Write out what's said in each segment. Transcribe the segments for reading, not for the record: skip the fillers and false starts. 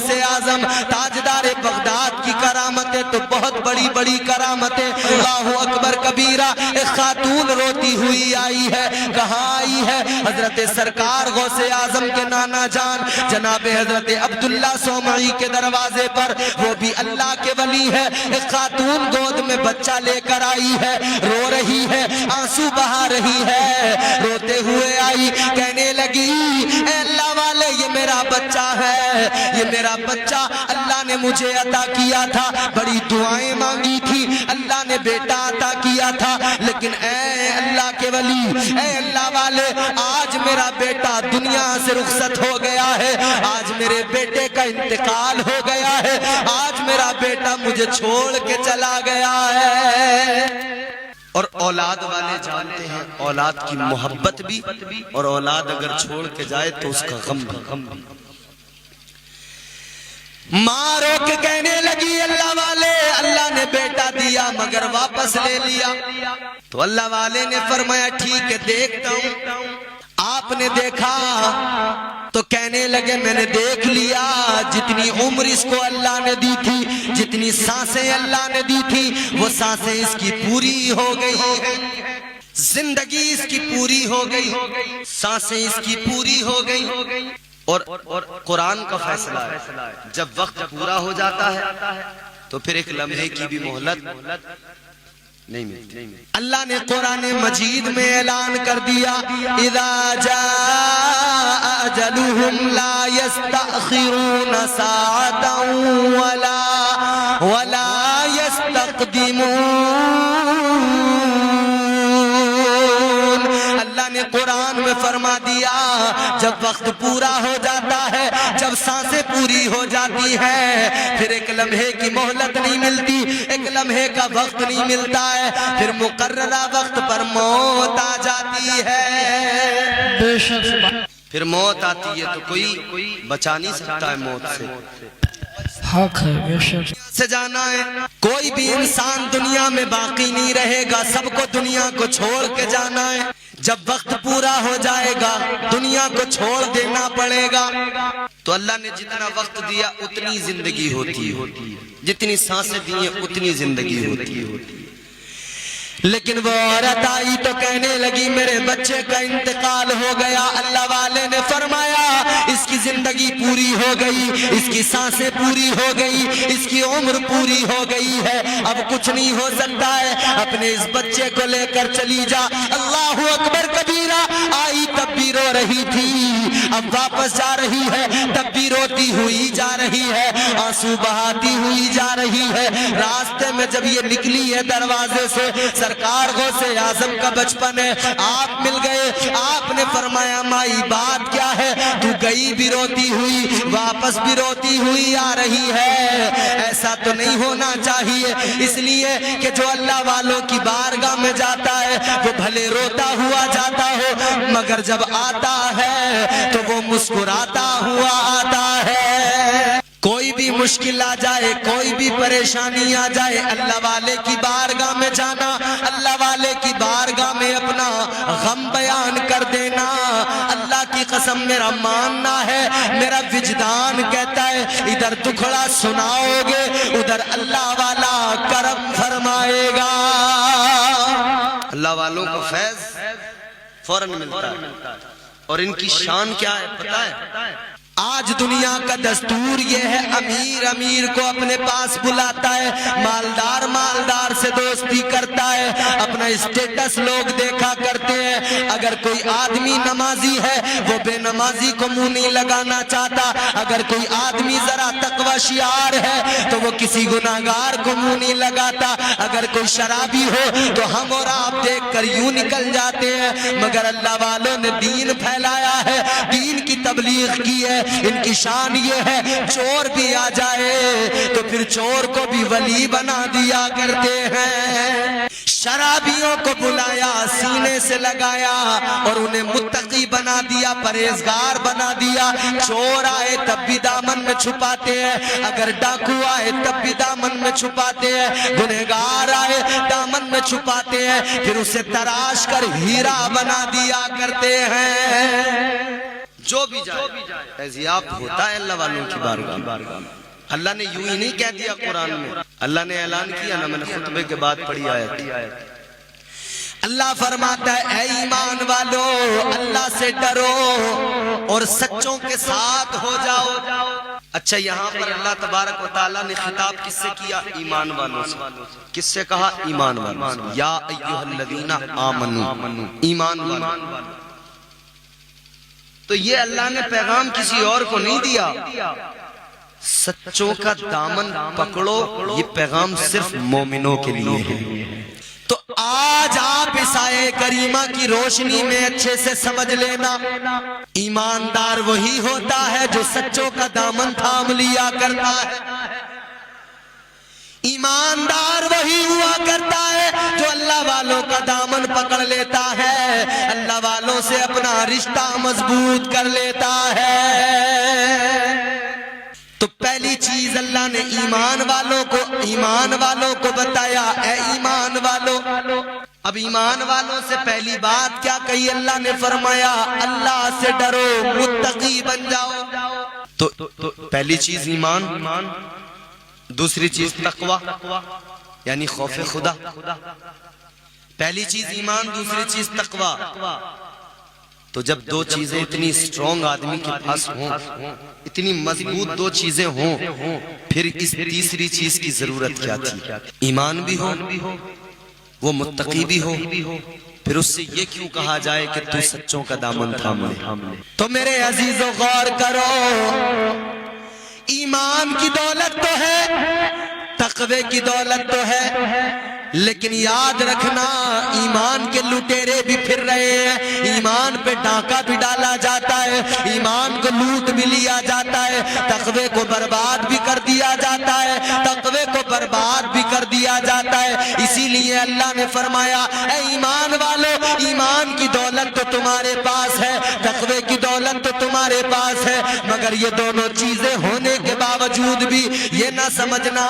غوث اعظم تاجدار بغداد کی کرامت ہے تو بہت بڑی بڑی کرامت ہے۔ اللہ اکبر کبیرہ۔ ایک خاتون روتی ہوئی آئی ہے، کہاں آئی ہے؟ حضرت سرکار غوث اعظم کے نانا جان جناب حضرت عبداللہ صومعی کے دروازے پر، وہ بھی اللہ کے ولی ہے۔ ایک خاتون گود میں بچہ لے کر آئی ہے، رو رہی ہے، آنسو بہا رہی ہے، روتے ہوئے آئی، کہنے لگی اے اللہ والے یہ میرا بچہ ہے، یہ میرا بچہ اللہ نے مجھے عطا کیا تھا، بڑی دعائیں مانگی تھی، اللہ نے بیٹا عطا کیا تھا، لیکن اے اللہ کے ولی، اے اللہ والے، آج میرا بیٹا دنیا سے رخصت ہو گیا ہے، آج میرے بیٹے کا انتقال ہو گیا ہے، آج میرا بیٹا مجھے چھوڑ کے چلا گیا ہے۔ اور اولاد والے جانتے ہیں اولاد کی محبت بھی، اور اولاد اگر چھوڑ کے جائے تو اس کا غم بھی۔ ماں رو کے کہنے لگی اللہ والے، اللہ نے بیٹا دیا مگر واپس لے لیا۔ تو اللہ والے نے فرمایا ٹھیک ہے دیکھتا ہوں۔ آپ نے دیکھا تو کہنے لگے میں نے دیکھ لیا، جتنی عمر اس کو اللہ نے دی تھی، جتنی سانسیں اللہ نے دی تھی، وہ سانسیں اس کی پوری ہو گئی ہیں، زندگی اس کی پوری ہو گئی، سانسیں اس کی پوری ہو گئی۔ اور قرآن کا فیصلہ ہے جب وقت پورا ہو جاتا ہے تو پھر ایک لمحے کی بھی مہلت نہیں ملتی۔ اللہ نے قرآن مجید میں اعلان کر دیا اذا جاء اجلهم لا يستأخرون ساعة ولا يستقدمون۔ اللہ نے قرآن میں فرما دیا جب وقت پورا ہو جاتا ہے، جب سانسیں پوری ہو جاتی ہیں، پھر ایک لمحے کی مہلت نہیں ملتی، ایک لمحے کا وقت نہیں ملتا ہے، پھر مقررہ وقت پر موت آ جاتی ہے۔ پھر موت آتی ہے تو کوئی بچا نہیں سکتا ہے موت سے۔ حق ہے بے شک سے جانا ہے، کوئی بھی انسان دنیا میں باقی نہیں رہے گا، سب کو دنیا کو چھوڑ کے جانا ہے۔ جب وقت پورا ہو جائے گا دنیا کو چھوڑ دینا پڑے گا۔ تو اللہ نے جتنا وقت دیا اتنی زندگی ہوتی ہے، جتنی سانسیں دی ہیں اتنی زندگی ہوتی ہے۔ لیکن وہ عورت آئی تو کہنے لگی میرے بچے کا انتقال ہو گیا۔ اللہ والے نے فرمایا اس کی زندگی پوری ہو گئی، اس کی سانسیں پوری ہو گئی، اس کی عمر پوری ہو گئی ہے، اب کچھ نہیں ہو سکتا ہے، اپنے اس بچے کو لے کر چلی جا۔ اللہ اکبر کبیرہ۔ آئی تب بھی رو رہی تھی، اب واپس جا رہی ہے تب بھی روتی ہوئی جا رہی ہے، آنسو بہاتی ہوئی جا رہی ہے۔ راستے میں جب یہ نکلی ہے دروازے سے، سرکار غوث اعظم کا بچپن ہے، آپ مل گئے، آپ نے فرمایا مائی بات کیا ہے؟ تو گئی بھی روتی ہوئی واپس بھی روتی ہوئی آ رہی ہے، ایسا تو نہیں ہونا چاہیے، اس لیے کہ جو اللہ والوں کی بارگاہ میں جاتا ہے وہ بھلے روتا ہوا جاتا ہو مگر جب آتا ہے تو وہ مسکراتا ہوا آتا ہے۔ کوئی بھی مشکل آ جائے، کوئی بھی پریشانی آ جائے، اللہ والے کی بارگاہ میں جانا، اللہ والے کی بارگاہ میں اپنا غم بیان کر دینا۔ اللہ کی قسم میرا ماننا ہے، میرا وجدان کہتا ہے ادھر دکھڑا سناؤ گے ادھر اللہ والا کرم فرمائے گا۔ اللہ والوں کو فیض فوراً ملتا ہے، اور ان کی شان کیا ہے پتہ ہے؟ آج دنیا کا دستور یہ ہے امیر امیر کو اپنے پاس بلاتا ہے، مالدار مالدار سے دوستی کرتا ہے، اپنا اسٹیٹس لوگ دیکھا کرتے ہیں۔ اگر کوئی آدمی نمازی ہے وہ بے نمازی کو منہ نہیں لگانا چاہتا، اگر کوئی آدمی ذرا تقوی شعار ہے تو وہ کسی گناہگار کو منہ نہیں لگاتا، اگر کوئی شرابی ہو تو ہم اور آپ دیکھ کر یوں نکل جاتے ہیں، مگر اللہ والوں نے دین پھیلایا ہے، دین کی تبلیغ کی ہے۔ ان کی شان یہ ہے چور بھی آ جائے تو پھر چور کو بھی ولی بنا دیا کرتے ہیں، شرابیوں کو بلایا سینے سے لگایا اور انہیں متقی بنا دیا، پرہیزگار بنا دیا۔ چور آئے تب بھی دامن میں چھپاتے ہیں، اگر ڈاکو آئے تب بھی دامن میں چھپاتے ہیں، گنہگار آئے دامن میں چھپاتے ہیں، پھر اسے تراش کر ہیرا بنا دیا کرتے ہیں۔ جو بھی جائے فیضیاب ہوتا ہے اللہ والوں کی بارگاہ میں۔ اللہ نے یوں ہی نہیں کہہ دیا قرآن میں، اللہ نے اعلان کیا نا، میں نے خطبے کے بعد پڑھی آیت۔ اللہ فرماتا ہے اے ایمان والو اللہ سے ڈرو اور سچوں کے ساتھ ہو جاؤ۔ اچھا یہاں پر اللہ تبارک و تعالیٰ نے خطاب کس سے کیا؟ ایمان والوں سے۔ کس سے کہا؟ ایمان والوں سے۔ یا ایھا الذین آمنو، ایمان والوں۔ تو یہ اللہ نے پیغام کسی اور کو نہیں دیا، سچوں کا دامن پکڑو، یہ پیغام صرف مومنوں کے لیے ہے۔ تو آج آپ اس آیے کریمہ کی روشنی میں اچھے سے سمجھ لینا، ایماندار وہی ہوتا ہے جو سچوں کا دامن تھام لیا کرتا ہے، ایماندار وہی ہوا کرتا ہے جو اللہ والوں کا دامن پکڑ لیتا ہے، اللہ والوں سے اپنا رشتہ مضبوط کر لیتا ہے۔ تو پہلی چیز اللہ نے ایمان والوں کو بتایا، اے ایمان والو۔ اب ایمان والوں سے پہلی بات کیا کہی؟ اللہ نے فرمایا اللہ سے ڈرو، متقی بن جاؤ۔ تو پہلی چیز ایمان، دوسری چیز تقوی یعنی خوف خدا۔ پہلی چیز ایمان، دوسری چیز تقوی۔ تو جب دو چیزیں اتنی سٹرونگ آدمی کے پاس ہوں، اتنی مضبوط دو چیزیں ہوں، پھر اس تیسری چیز کی ضرورت کیا تھی؟ ایمان بھی ہو، وہ متقی بھی ہو، پھر اس سے یہ کیوں کہا جائے کہ تو سچوں کا دامن تھام لے؟ تو میرے عزیزو غور کرو، ایمان کی دولت تو ہے، تقوی کی دولت تو ہے، لیکن یاد رکھنا ایمان کے لٹیرے بھی پھر رہے ہیں، ایمان پہ ڈاکہ بھی ڈالا جاتا ہے، ایمان کو لوٹ بھی لیا جاتا ہے، تقوی کو برباد بھی کر دیا جاتا ہے، تقوی کو برباد بھی کر دیا جاتا ہے۔ اسی لیے اللہ نے فرمایا اے ایمان والو، ایمان کی دولت تو تمہارے پاس ہے، تقوی کی دولت تو تمہارے پاس ہے، مگر یہ دونوں چیزیں ہونے کے باوجود بھی یہ نہ سمجھنا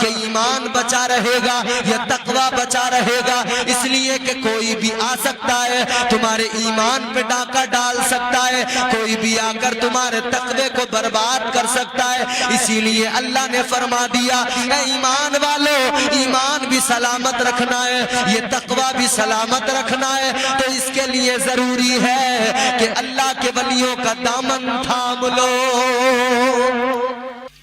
کہ ایمان بچا رہے گا یا تقوی بچا رہے گا، اس لیے کہ کوئی بھی آ سکتا ہے تمہارے ایمان پہ ڈاکہ ڈال سکتا ہے، کوئی بھی آ کر تمہارے تقوی کو برباد کر سکتا ہے۔ اسی لیے اللہ نے فرما دیا اے ایمان والو، ایمان بھی سلامت رکھنا ہے، یہ تقوی بھی سلامت رکھنا ہے، تو اس کے لیے ضروری ہے کہ اللہ کے ولیوں کا دامن تھام لو،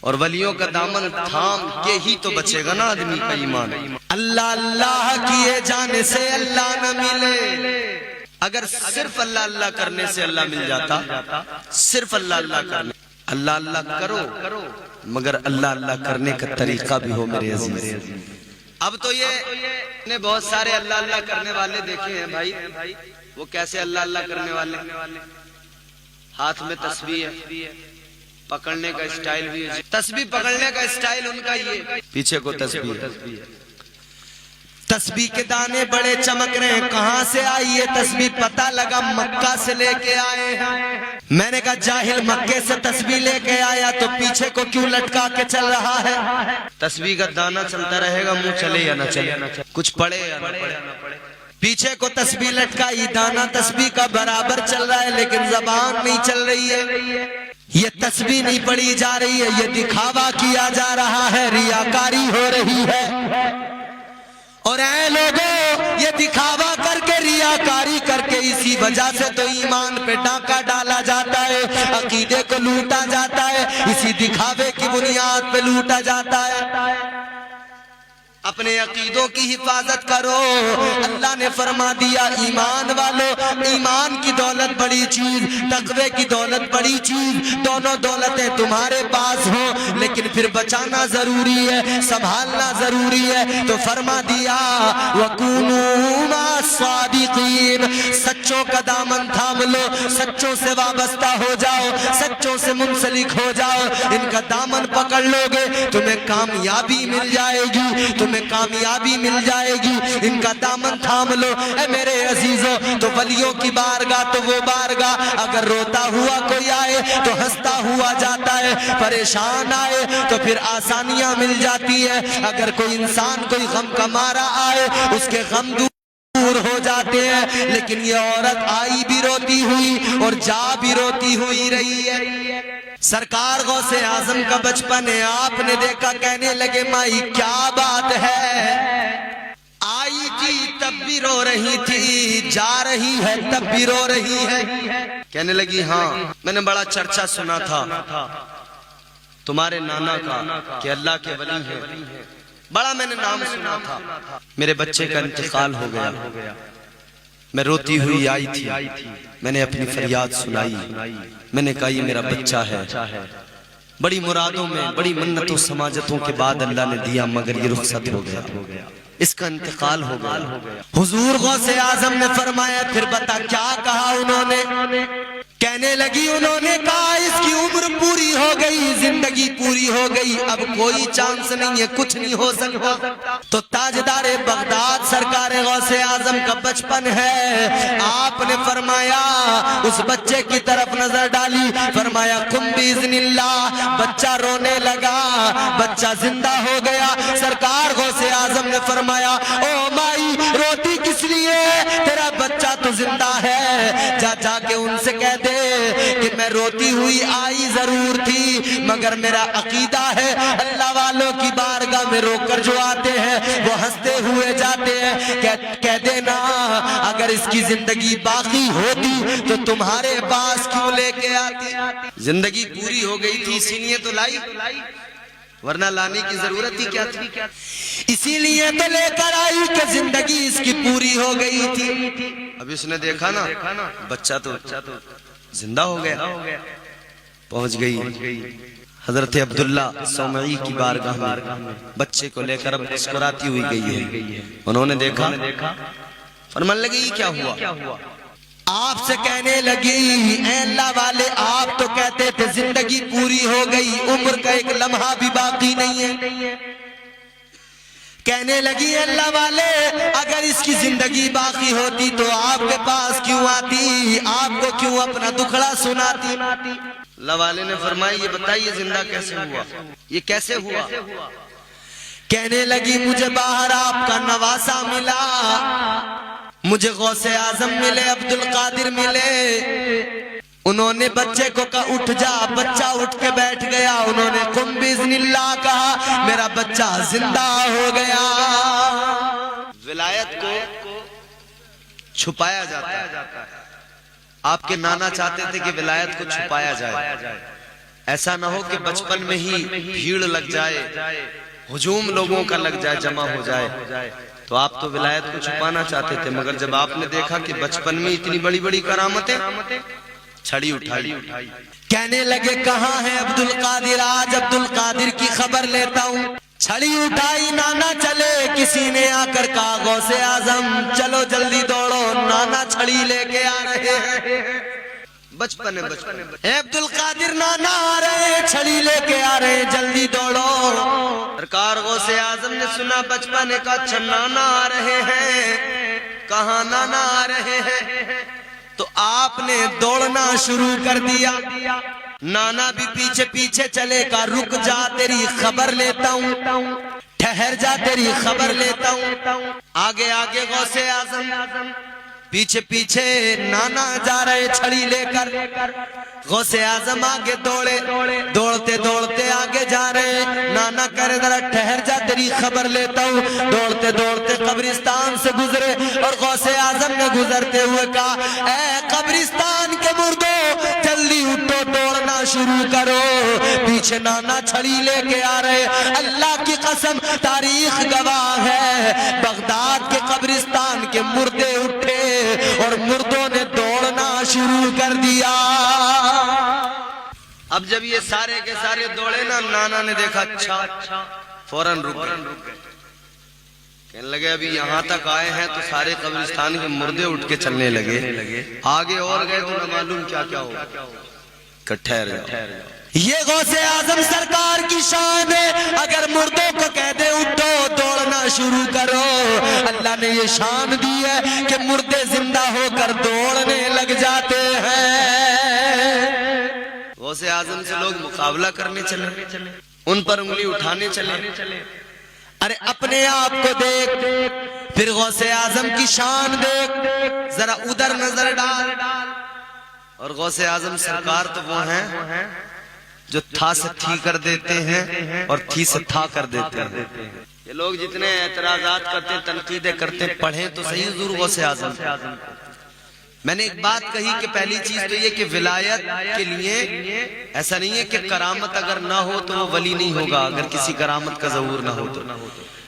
اور ولیوں کا دامن تھام کے ہی تو بچے گا نا آدمی کا ایمان۔ اللہ اللہ کیے جانے سے اللہ نہ ملے، اگر صرف اللہ اللہ کرنے سے اللہ مل جاتا، صرف اللہ اللہ کرنے، اللہ اللہ کرو مگر اللہ اللہ کرنے کا طریقہ بھی ہو میرے عزیز۔ اب تو یہ نے بہت سارے اللہ اللہ کرنے والے دیکھے ہیں بھائی، وہ کیسے اللہ اللہ کرنے والے؟ ہاتھ میں تسبیح ہے، پکڑنے کا اسٹائل بھی ہے، تسبیح پکڑنے کا اسٹائل ان کا یہ، پیچھے کو تسبیح، تسبیح کے دانے بڑے چمک رہے ہیں، کہاں سے آئی یہ تسبیح؟ پتہ لگا مکہ سے لے کے آئے ہیں۔ میں نے کہا جاہل مکے سے تسبیح لے کے آیا تو پیچھے کو کیوں لٹکا کے چل رہا ہے؟ تسبیح کا دانہ چلتا رہے گا، منہ چلے یا نہ چلے، کچھ پڑے یا نہ پڑے، پیچھے کو تسبیح لٹکائی، دانہ تسبیح کا برابر چل رہا ہے لیکن زبان نہیں چل رہی ہے، یہ تسبیح نہیں پڑھی جا رہی ہے، یہ دکھاوا کیا جا رہا ہے، ریاکاری ہو رہی ہے۔ اور اے لوگوں، یہ دکھاوا کر کے ریاکاری کر کے اسی وجہ سے تو ایمان پہ ڈاکہ ڈالا جاتا ہے، عقیدے کو لوٹا جاتا ہے، اسی دکھاوے کی بنیاد پہ لوٹا جاتا ہے۔ اپنے عقیدوں کی حفاظت کرو، اللہ نے فرما دیا ایمان والو، ایمان کی دولت بڑی چیز، تقوی کی دولت بڑی چیز، دونوں دولتیں تمہارے پاس ہوں لیکن پھر بچانا ضروری ہے، سنبھالنا ضروری ہے، تو فرما دیا وَكُونُوا مَعَ الصَّادِقِينَ، سچوں کا دامن تھام لو، سچوں سے وابستہ ہو جاؤ، سچوں سے منسلک ہو جاؤ، ان کا دامن پکڑ لو گے تمہیں کامیابی مل جائے گی، تمہیں کامیابی مل جائے گی، ان کا دامن تھام لو۔ اے میرے عزیزوں، تو ولیوں کی بارگاہ تو وہ بارگاہ، اگر روتا ہوا کوئی آئے تو ہنستا ہوا جاتا ہے، پریشان آئے تو پھر آسانیاں مل جاتی ہے، اگر کوئی انسان کوئی غم کا مارا آئے اس کے غم دور ہو ہو جاتے ہیں، لیکن یہ عورت آئی بھی روتی ہوئی اور جا بھی روتی ہوئی رہی ہے۔ سرکار غوث اعظم کا بچپن ہے، آپ نے دیکھا، کہنے لگے مائی کیا بات ہے، آئی تھی تب بھی رو رہی تھی، جا رہی ہے تب بھی رو رہی ہے۔ کہنے لگی ہاں میں نے بڑا چرچا سنا تھا تمہارے نانا کا کہ اللہ کے ولی ہیں، بڑا میں نے نام سنا تھا، میرے بچے کا انتقال ہو گیا، میں روتی ہوئی آئی تھی، میں نے اپنی فریاد سنائی، میں نے کہا یہ میرا بچہ ہے، بڑی مرادوں میں بڑی منتوں سماجتوں کے بعد اللہ نے دیا، مگر یہ رخصت ہو گیا، اس کا انتقال ہو گیا۔ حضور غوث اعظم نے فرمایا پھر بتا کیا کہا انہوں نے؟ کہنے لگی انہوں نے کہا اس کی عمر پوری ہو گئی، زندگی پوری ہو گئی، اب کوئی چانس نہیں ہے، کچھ نہیں ہو سکتا۔ تو تاجدار بغداد سرکار غوث اعظم کا بچپن ہے، آپ نے فرمایا اس بچے کی طرف نظر ڈالی، فرمایا قم باذن اللہ، بچہ رونے لگا، بچہ زندہ ہو گیا۔ سرکار غوث اعظم نے فرمایا او مائی روتی کس لیے، تیرا بچہ تو زندہ ہے، جا کے ان سے کہہ دے کہ میں روتی ہوئی آئی ضرور تھی، مگر میرا عقیدہ ہے اللہ والوں کی بارگاہ میں رو کر جو آتے ہیں وہ ہنستے ہوئے جاتے ہیں۔ کہہ دینا اگر اس کی زندگی باقی ہوتی تو تمہارے پاس کیوں لے کے آتی، زندگی پوری ہو گئی تھی اسی لیے تو لائی، ورنہ لانے کی ضرورت ہی کیا تھی، اسی لیے تو لے کر آئی کہ زندگی اس کی پوری ہو گئی تھی۔ اب اس نے دیکھا نا بچہ تو زندہ ہو گیا، پہنچ گئی حضرت عبداللہ صومعی کی بارگاہ میں، بچے کو لے کر اب مسکراتی ہوئی گئی ہے۔ انہوں نے دیکھا، فرمان لگی یہ کیا ہوا؟ آپ سے کہنے لگی اے اللہ والے آپ تو کہتے تھے زندگی پوری ہو گئی، عمر کا ایک لمحہ بھی باقی نہیں ہے۔ کہنے لگی اللہ والے اگر اس کی زندگی باقی ہوتی تو آپ کے پاس کیوں آتی، آپ کو کیوں اپنا دکھڑا سناتی۔ اللہ والے نے فرمایا یہ بتائیے زندہ کیسے ہوا، یہ کیسے ہوا؟ کہنے لگی مجھے باہر آپ کا نواسا ملا، مجھے غوث اعظم ملے، عبدالقادر ملے، انہوں نے بچے کو کہا اٹھ جا، بچہ اٹھ کے بیٹھ گیا، انہوں نے قم باذن اللہ کہا، میرا بچہ زندہ ہو گیا۔ ولایت کو چھپایا جاتا ہے، آپ کے نانا چاہتے تھے کہ ولایت کو چھپایا جائے، ایسا نہ ہو کہ بچپن میں ہی بھیڑ لگ جائے، ہجوم لوگوں کا لگ جائے، جمع ہو جائے، تو آپ تو ولایت کو چھپانا چاہتے تھے، مگر جب آپ نے دیکھا کہ بچپن میں اتنی بڑی بڑی کرامتیں، چھڑی اٹھائی، کہنے لگے کہاں ہے عبدالقادر، آج عبدالقادر کی خبر لیتا ہوں۔ چھڑی اٹھائی، نانا چلے، کسی نے آ کر کہا غوث اعظم چلو جلدی دوڑو، نانا چھڑی لے کے آ رہے ہیں۔ بچپن اے عبدالقادر نانا آ رہے ہیں، چھڑی لے کے آ رہے ہیں، جلدی دوڑو۔ سرکار غوث اعظم نے سنا بچپن کا، اچھا نانا آ رہے ہیں، کہاں نانا آ رہے ہیں؟ تو آپ نے دوڑنا شروع کر دیا، نانا بھی پیچھے پیچھے چلے گا، رک جا تیری خبر لیتا ہوں، ٹھہر جا تیری خبر لیتا ہوں۔ آگے آگے غوث اعظم، پیچھے پیچھے نانا جا رہے چھڑی لے کر، غوث اعظم آگے دوڑے، دوڑتے دوڑتے آگے جا رہے، نانا کرے ذرا ٹھہر جا تیری خبر لیتا ہوں، دوڑتے دوڑتے قبرستان سے گزرے، اور غوث اعظم نے گزرتے ہوئے کہا اے قبرستان کے مردوں جلدی اٹھو، دوڑنا شروع کرو۔ پیچھے نانا چھڑی لے کے آ رہے، اللہ کی قسم تاریخ گواہ ہے، بغداد کے قبرستان کے مردے اٹھے اور مردوں نے دوڑنا شروع کر دیا۔ اب جب یہ سارے کے سارے دوڑے نا، نانا نے دیکھا اچھا، فوراً رک گئے، کہنے لگے ابھی یہاں تک آئے ہیں تو سارے قبرستان کے مردے اٹھ کے چلنے لگے، آگے اور گئے تو نہ معلوم کیا کیا ہو، ٹھہر جاؤ۔ یہ غوث اعظم سرکار کی شان ہے، اگر مردوں کو کہہ دے اٹھو دوڑنا شروع کرو، اللہ نے یہ شان دی ہے کہ مردے زندہ ہو کر دوڑنے لگ جاتے ہیں۔ غوث اعظم سے لوگ مقابلہ کرنے چلے، ان پر انگلی اٹھانے چلے، ارے اپنے آپ کو دیکھ، پھر غوث اعظم کی شان دیکھ، ذرا ادھر نظر ڈال. اور غوث اعظم سرکار تو وہ ہیں جو تھا سے تھی کر دیتے ہیں اور تھی سے تھا کر دیتے ہیں. یہ لوگ جتنے اعتراضات کرتے، تنقیدیں کرتے، پڑھیں تو صحیح حضور غوث اعظم. میں نے ایک بات کہی کہ پہلی چیز تو یہ کہ ولایت کے لیے ایسا نہیں ہے کہ کرامت اگر نہ ہو تو وہ ولی نہیں ہوگا، اگر کسی کرامت کا ظہور نہ ہو تو.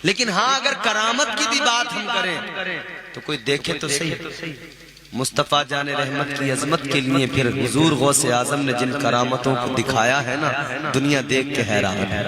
لیکن ہاں اگر کرامت کی بھی بات ہم کریں تو کوئی دیکھے تو صحیح. مصطفیٰ جان رحمت کی عظمت کے لیے پھر حضور غوث اعظم نے جن کرامتوں کو دکھایا ہے نا، دنیا دیکھ کے حیران ہے.